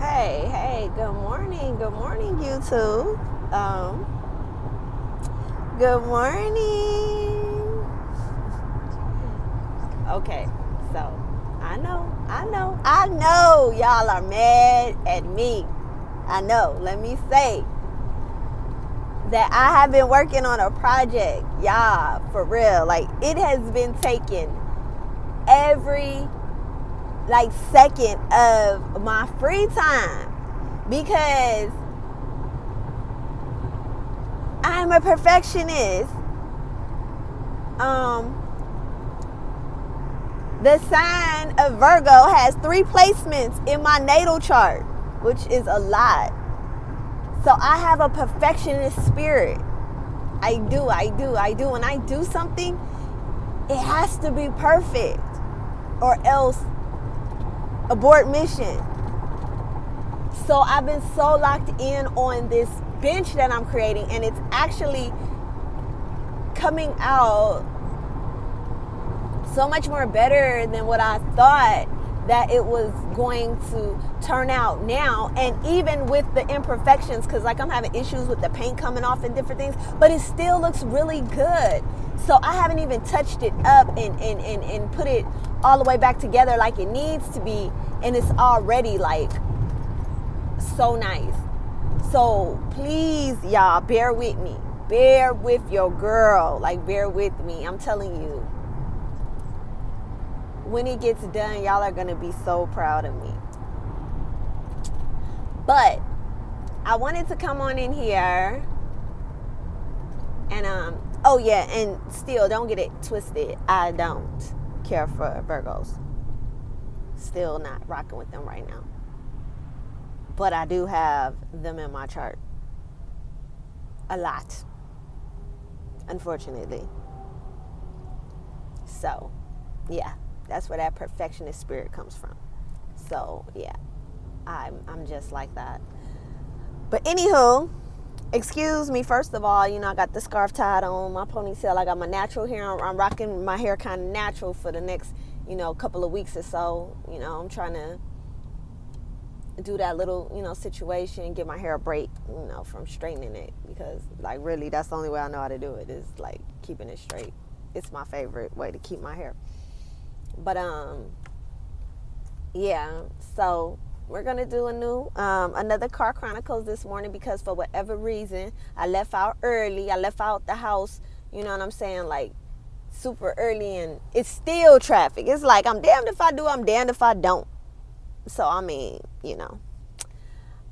Hey, good morning, YouTube. Good morning. Okay, so I know y'all are mad at me. I know. Let me say that I have been working on a project, y'all, for real. Like, it has been taking every second of my free time because I'm a perfectionist. The sign of Virgo has 3 placements in my natal chart, which is a lot. So I have a perfectionist spirit. I do. When I do something, it has to be perfect or else abort mission. So I've been so locked in on this bench that I'm creating, and it's actually coming out so much more better than what I thought that it was going to turn out now. And even with the imperfections, because I'm having issues with the paint coming off and different things, but it still looks really good. So I haven't even touched it up and put it all the way back together like it needs to be, and it's already so nice. So please, y'all, bear with me. Bear with your girl. Bear with me. I'm telling you, when it gets done, y'all are gonna be so proud of me. But I wanted to come on in here and and still don't get it twisted. I don't care for Virgos. Still not rocking with them right now. But I do have them in my chart. A lot. Unfortunately. So, yeah. That's where that perfectionist spirit comes from. So, yeah. I'm just like that. But anywho, excuse me, first of all, I got the scarf tied on, my ponytail. I got my natural hair. I'm rocking my hair kind of natural for the next, couple of weeks or so. I'm trying to do that little, situation, give my hair a break, from straightening it. Because, really, that's the only way I know how to do it is, keeping it straight. It's my favorite way to keep my hair. But, yeah, so we're going to do another Car Chronicles this morning because for whatever reason, I left out early. I left out the house, you know what I'm saying, super early, and it's still traffic. It's I'm damned if I do, I'm damned if I don't. So, I mean,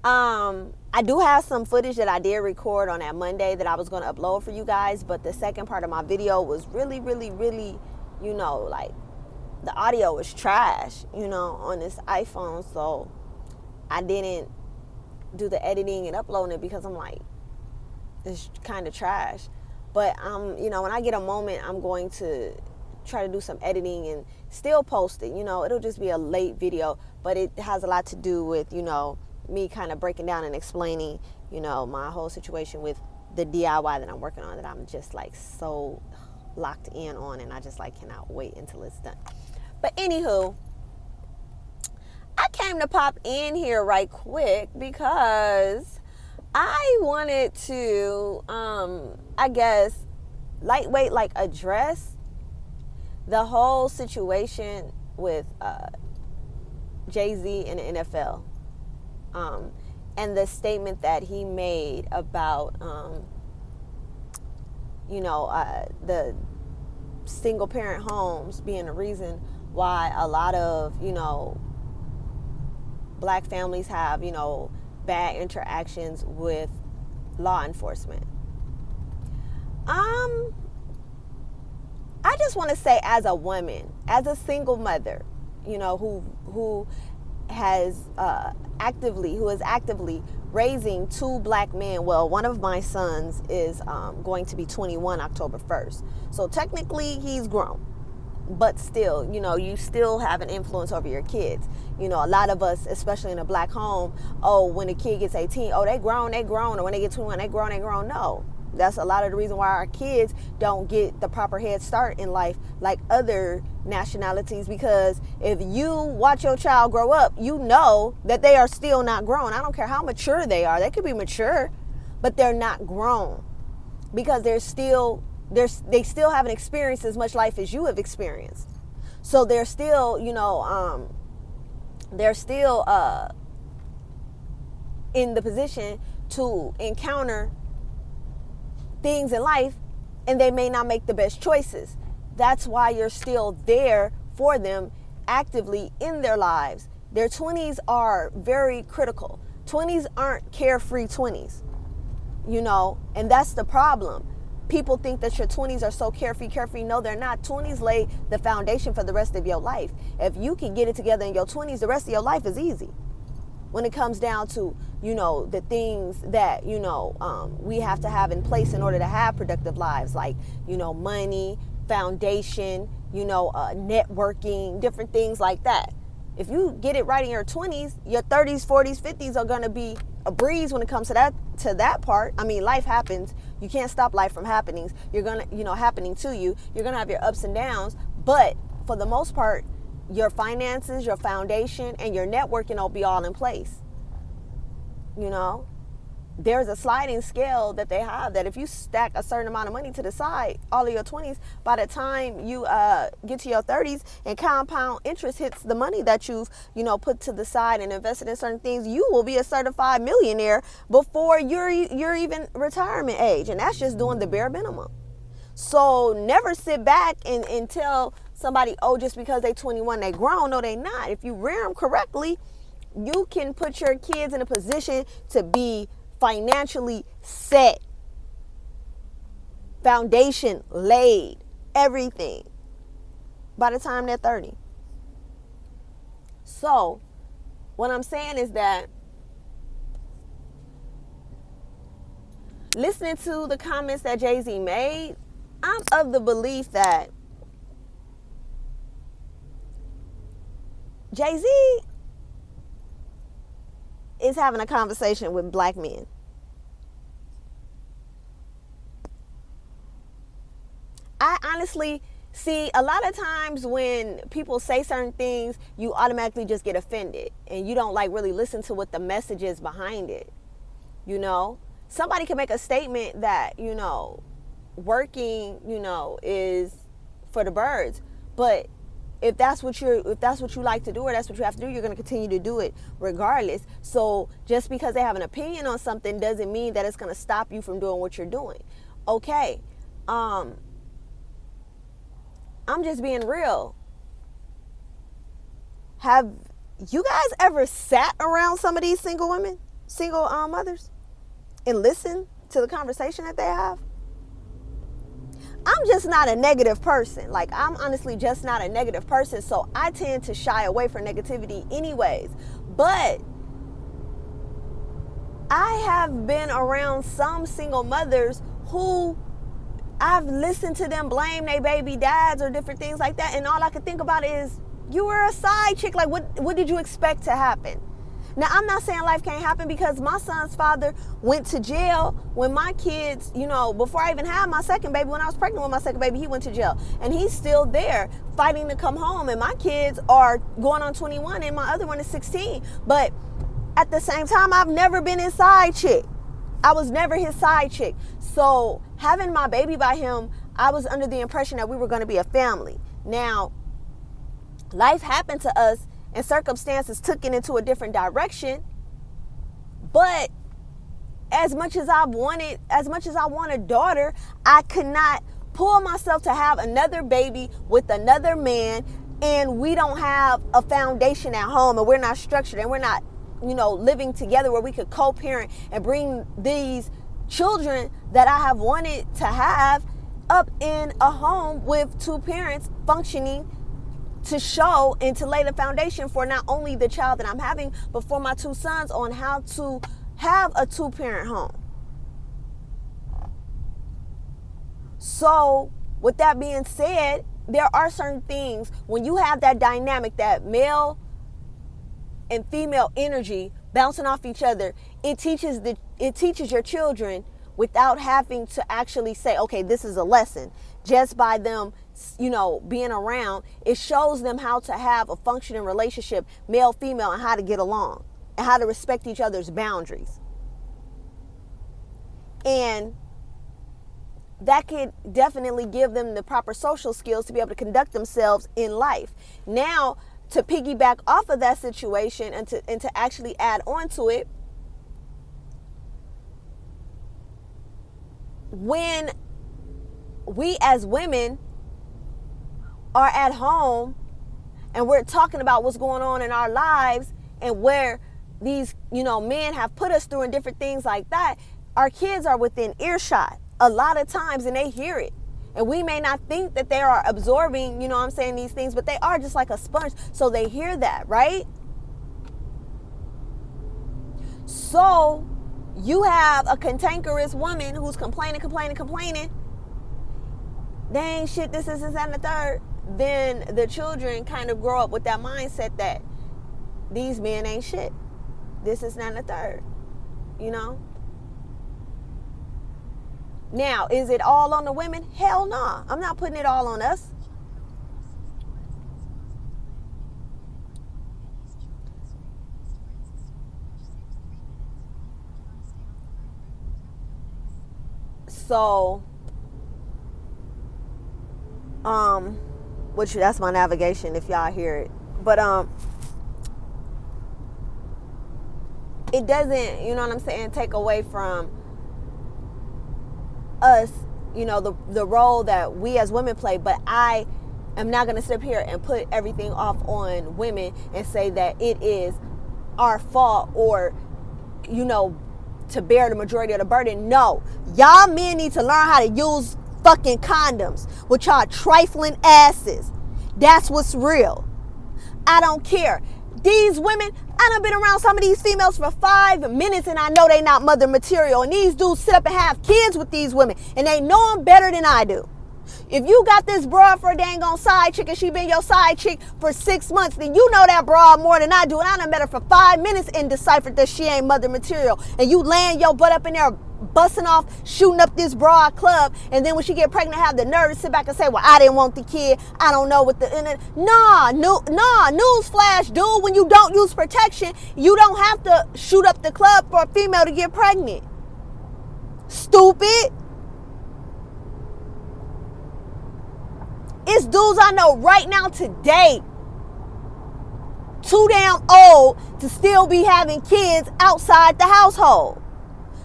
I do have some footage that I did record on that Monday that I was going to upload for you guys, but the second part of my video was really, really, really, the audio was trash, on this iPhone, so I didn't do the editing and uploading it because I'm it's kind of trash. But, when I get a moment, I'm going to try to do some editing and still post it. It'll just be a late video, but it has a lot to do with, me kind of breaking down and explaining, my whole situation with the DIY that I'm working on that I'm just so locked in on, and I just cannot wait until it's done. But anywho, I came to pop in here right quick because I wanted to, lightweight, address the whole situation with Jay-Z and the NFL. And the statement that he made about, the single parent homes being the reason why a lot of, black families have, bad interactions with law enforcement. I just want to say, as a woman, as a single mother, who is actively raising 2 black men. Well, one of my sons is going to be 21 October 1st. So technically he's grown. But still, you still have an influence over your kids. A lot of us, especially in a black home, when a kid gets 18, they grown. Or when they get 21, they grown. No. That's a lot of the reason why our kids don't get the proper head start in life like other nationalities, because if you watch your child grow up, you know that they are still not grown. I don't care how mature they are. They could be mature, but they're not grown because they still haven't experienced as much life as you have experienced. So they're still, in the position to encounter things in life, and they may not make the best choices. That's why you're still there for them actively in their lives. Their 20s are very critical. 20s aren't carefree 20s, and that's the problem. People think that your 20s are so carefree. No, they're not. 20s lay the foundation for the rest of your life. If you can get it together in your 20s, the rest of your life is easy. When it comes down to, the things that, we have to have in place in order to have productive lives, like, money, foundation, networking, different things like that. If you get it right in your 20s, your 30s, 40s, 50s are going to be a breeze when it comes to that part. I mean, life happens. You can't stop life from happening. You're going to, happening to you. You're going to have your ups and downs. But for the most part, your finances, your foundation, and your networking will be all in place. There's a sliding scale that they have that if you stack a certain amount of money to the side, all of your 20s, by the time you get to your 30s and compound interest hits the money that you've, put to the side and invested in certain things, you will be a certified millionaire before you're even retirement age. And that's just doing the bare minimum. So never sit back and tell somebody, just because they 21, they grown. No, they not. If you rear them correctly, you can put your kids in a position to be financially set, foundation laid, everything by the time they're 30. So what I'm saying is that listening to the comments that Jay-Z made, I'm of the belief that Jay-Z is having a conversation with black men. I honestly see a lot of times when people say certain things, you automatically just get offended and you don't really listen to what the message is behind it. Somebody can make a statement that, working, is for the birds, but if that's what you like to do, or that's what you have to do, you're going to continue to do it regardless. So just because they have an opinion on something doesn't mean that it's going to stop you from doing what you're doing. Okay. I'm just being real. Have you guys ever sat around some of these single mothers, and listened to the conversation that they have? I'm just not a negative person. I'm honestly just not a negative person. So I tend to shy away from negativity anyways. But I have been around some single mothers who I've listened to them blame their baby dads or different things like that. And all I could think about is, you were a side chick. What did you expect to happen? Now, I'm not saying life can't happen, because my son's father went to jail when my kids, before I even had my second baby, when I was pregnant with my second baby, he went to jail. And he's still there fighting to come home. And my kids are going on 21 and my other one is 16. But at the same time, I've never been his side chick. I was never his side chick. So having my baby by him, I was under the impression that we were going to be a family. Now, life happened to us and circumstances took it into a different direction. But as much as I want a daughter, I could not pull myself to have another baby with another man, and we don't have a foundation at home, and we're not structured, and we're not, living together where we could co-parent and bring these children that I have wanted to have up in a home with two parents functioning to show and to lay the foundation for not only the child that I'm having, but for my two sons on how to have a two-parent home. So with that being said, there are certain things when you have that dynamic, that male and female energy bouncing off each other, it teaches your children without having to actually say, okay, this is a lesson. Just by them, being around, it shows them how to have a functioning relationship, male, female, and how to get along and how to respect each other's boundaries. And that could definitely give them the proper social skills to be able to conduct themselves in life. Now, to piggyback off of that situation and to actually add on to it, when we as women are at home and we're talking about what's going on in our lives and where these, men have put us through and different things like that, our kids are within earshot a lot of times and they hear it. And we may not think that they are absorbing, these things, but they are just like a sponge. So they hear that, right? So you have a cantankerous woman who's complaining. They ain't shit, this, and the third. Then the children kind of grow up with that mindset that these men ain't shit. This is not the third, Now, is it all on the women? Hell no. I'm not putting it all on us. So, which that's my navigation if y'all hear it. But it doesn't, take away from us, the role that we as women play. But I am not going to sit up here and put everything off on women and say that it is our fault or, to bear the majority of the burden. No, y'all men need to learn how to use fucking condoms with y'all trifling asses. That's what's real. I don't care. These women, I done been around some of these females for 5 minutes and I know they not mother material. And these dudes sit up and have kids with these women and they know them better than I do. If you got this broad for a dang on side chick and she been your side chick for 6 months, then you know that broad more than I do. And I done met her for 5 minutes and deciphered that she ain't mother material. And you laying your butt up in there busting off, shooting up this broad club. And then when she get pregnant, have the nerve to sit back and say, well, I didn't want the kid. I don't know what the... Newsflash, dude. When you don't use protection, you don't have to shoot up the club for a female to get pregnant. Stupid. It's dudes I know right now today, too damn old to still be having kids outside the household.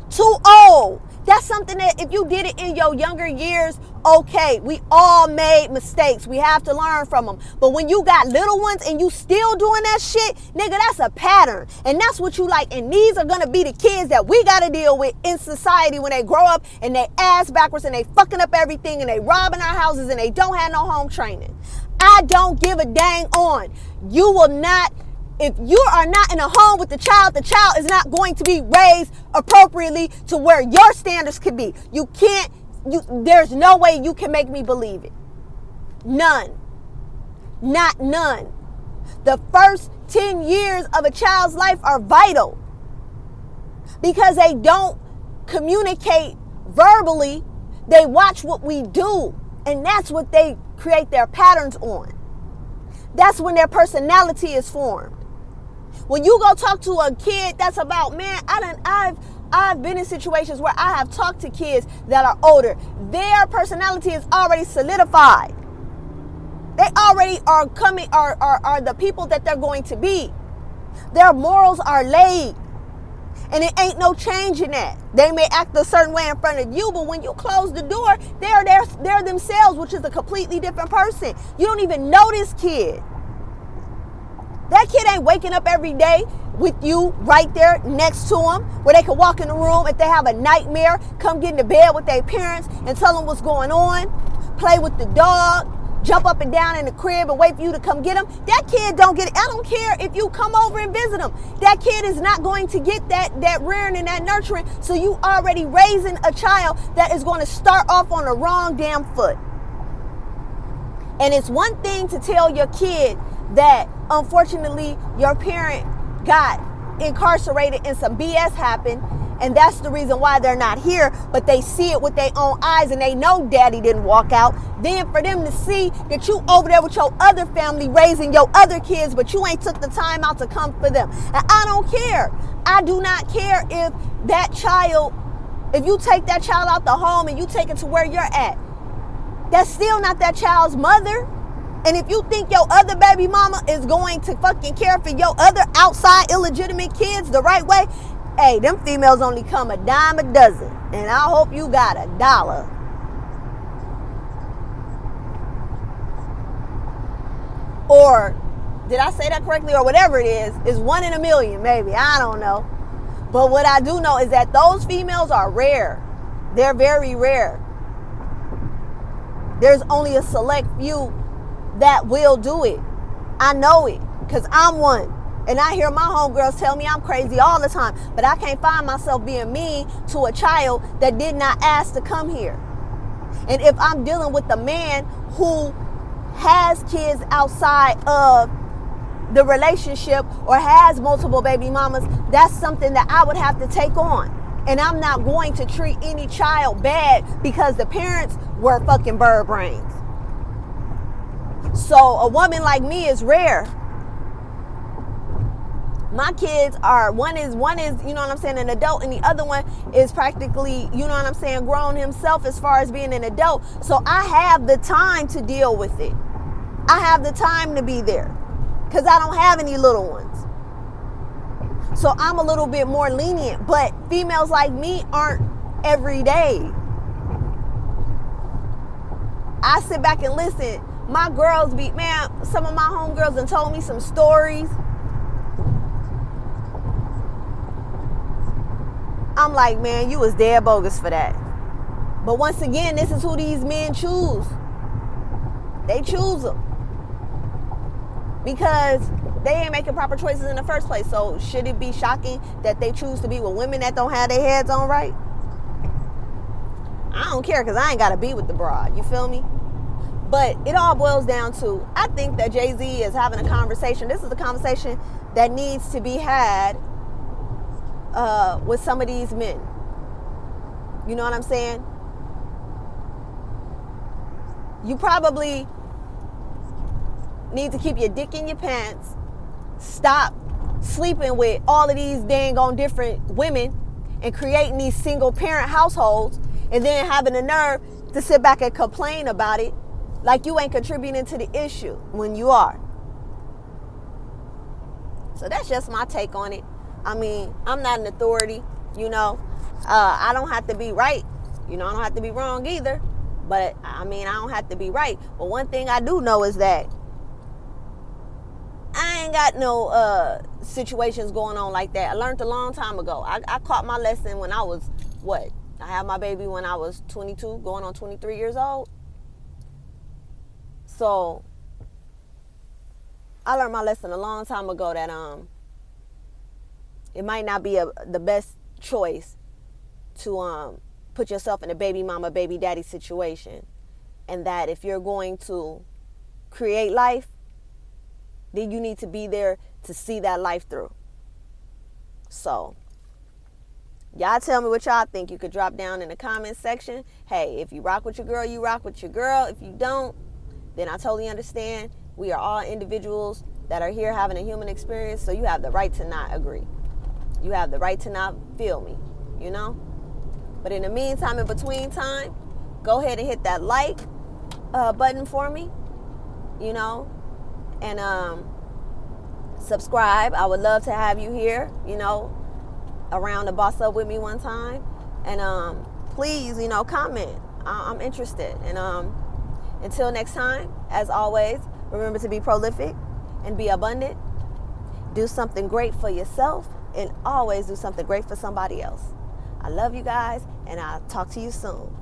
Too old. That's something that if you did it in your younger years, okay, we all made mistakes. We have to learn from them. But when you got little ones and you still doing that shit, nigga, that's a pattern. And that's what you like. And these are going to be the kids that we got to deal with in society when they grow up and they ass backwards and they fucking up everything and they robbing our houses and they don't have no home training. I don't give a dang on. You will not... If you are not in a home with the child is not going to be raised appropriately to where your standards could be. There's no way you can make me believe it. None. Not none. The first 10 years of a child's life are vital because they don't communicate verbally. They watch what we do, and that's what they create their patterns on. That's when their personality is formed. When you go talk to a kid that's about, man, I've been in situations where I have talked to kids that are older. Their personality is already solidified. They already are the people that they're going to be. Their morals are laid. And it ain't no change in that. They may act a certain way in front of you, but when you close the door, they're themselves, which is a completely different person. You don't even know this kid. That kid ain't waking up every day with you right there next to him where they can walk in the room if they have a nightmare, come get into bed with their parents and tell them what's going on, play with the dog, jump up and down in the crib and wait for you to come get him. That kid don't get it. I don't care if you come over and visit him. That kid is not going to get that rearing and that nurturing. So you already raising a child that is going to start off on the wrong damn foot. And it's one thing to tell your kid that unfortunately your parent got incarcerated and some BS happened And that's the reason why they're not here, but they see it with their own eyes and they know daddy didn't walk out. Then for them to see that you over there with your other family raising your other kids, but you ain't took the time out to come for them. And I don't care. I do not care if that child, if you take that child out the home and you take it to where you're at, that's still not that child's mother. And if you think your other baby mama is going to fucking care for your other outside illegitimate kids the right way, hey, them females only come a dime a dozen. And I hope you got $1. Or, did I say that correctly? Or whatever it is 1 in a million maybe. I don't know. But what I do know is that those females are rare. They're very rare. There's only a select few that will do it. I know it because I'm one. And I hear my homegirls tell me I'm crazy all the time. But I can't find myself being mean to a child that did not ask to come here. And if I'm dealing with a man who has kids outside of the relationship or has multiple baby mamas, that's something that I would have to take on. And I'm not going to treat any child bad because the parents were fucking bird brains. So a woman like me is rare. My kids are, one is, you know what I'm saying, an adult, and the other one is practically, you know what I'm saying, grown himself as far as being an adult. So I have the time to deal with it. I have the time to be there because I don't have any little ones. So I'm a little bit more lenient, but females like me aren't every day. I sit back and listen. My girls be, man, some of my homegirls done told me some stories. I'm like, man, you was dead bogus for that. But once again, this is who these men choose. They choose them. Because they ain't making proper choices in the first place. So should it be shocking that they choose to be with women that don't have their heads on right? I don't care because I ain't got to be with the broad. You feel me? But it all boils down to, I think that Jay-Z is having a conversation. This is a conversation that needs to be had with some of these men. You know what I'm saying? You probably need to keep your dick in your pants. Stop sleeping with all of these dang on different women and creating these single parent households and then having the nerve to sit back and complain about it like you ain't contributing to the issue when you are. So that's just my take on it. I mean, I'm not an authority, you know. I don't have to be right. You know, I don't have to be wrong either. But, I mean, I don't have to be right. But one thing I do know is that I ain't got no situations going on like that. I learned a long time ago. I caught my lesson when I was, I had my baby when I was 22, going on 23 years old. So, I learned my lesson a long time ago that it might not be the best choice to put yourself in a baby mama, baby daddy situation. And that if you're going to create life, then you need to be there to see that life through. So, y'all tell me what y'all think. You could drop down in the comment section. Hey, if you rock with your girl, you rock with your girl. If you don't, then I totally understand. We are all individuals that are here having a human experience, so you have the right to not agree. You have the right to not feel me, you know? But in the meantime, in between time, go ahead and hit that like button for me, you know? And subscribe. I would love to have you here, you know, around the Boss Up with me one time. And please, you know, comment. I'm interested. And until next time, as always, remember to be prolific and be abundant. Do something great for yourself and always do something great for somebody else. I love you guys, and I'll talk to you soon.